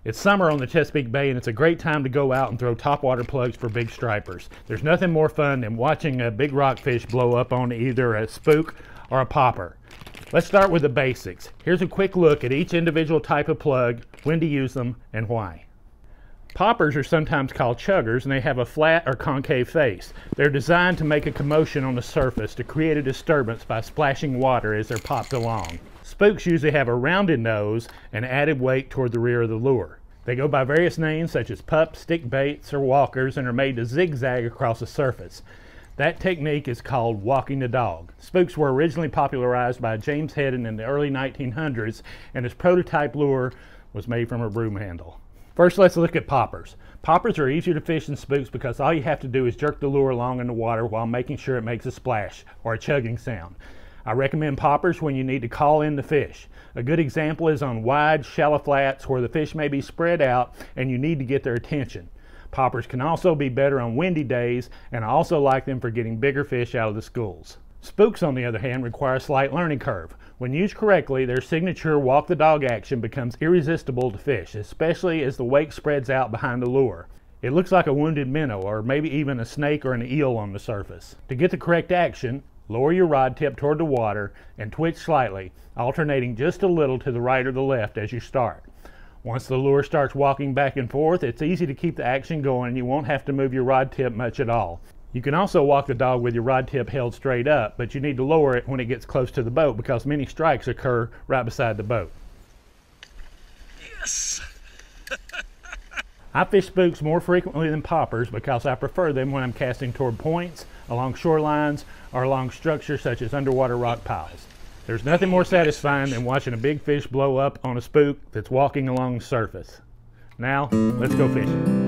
It's summer on the Chesapeake Bay and it's a great time to go out and throw topwater plugs for big stripers. There's nothing more fun than watching a big rockfish blow up on either a spook or a popper. Let's start with the basics. Here's a quick look at each individual type of plug, when to use them, and why. Poppers are sometimes called chuggers and they have a flat or concave face. They're designed to make a commotion on the surface to create a disturbance by splashing water as they're popped along. Spooks usually have a rounded nose and added weight toward the rear of the lure. They go by various names such as pups, stick baits, or walkers, and are made to zigzag across the surface. That technique is called walking the dog. Spooks were originally popularized by James Heddon in the early 1900s, and his prototype lure was made from a broom handle. First, let's look at poppers. Poppers are easier to fish than spooks because all you have to do is jerk the lure along in the water while making sure it makes a splash or a chugging sound. I recommend poppers when you need to call in the fish. A good example is on wide, shallow flats where the fish may be spread out and you need to get their attention. Poppers can also be better on windy days, and I also like them for getting bigger fish out of the schools. Spooks, on the other hand, require a slight learning curve. When used correctly, their signature walk the dog action becomes irresistible to fish, especially as the wake spreads out behind the lure. It looks like a wounded minnow or maybe even a snake or an eel on the surface. To get the correct action, lower your rod tip toward the water and twitch slightly, alternating just a little to the right or the left as you start. Once the lure starts walking back and forth, it's easy to keep the action going and you won't have to move your rod tip much at all. You can also walk the dog with your rod tip held straight up, but you need to lower it when it gets close to the boat because many strikes occur right beside the boat. Yes! I fish spooks more frequently than poppers because I prefer them when I'm casting toward points, along shorelines, or along structures such as underwater rock piles. There's nothing more satisfying than watching a big fish blow up on a spook that's walking along the surface. Now, let's go fishing.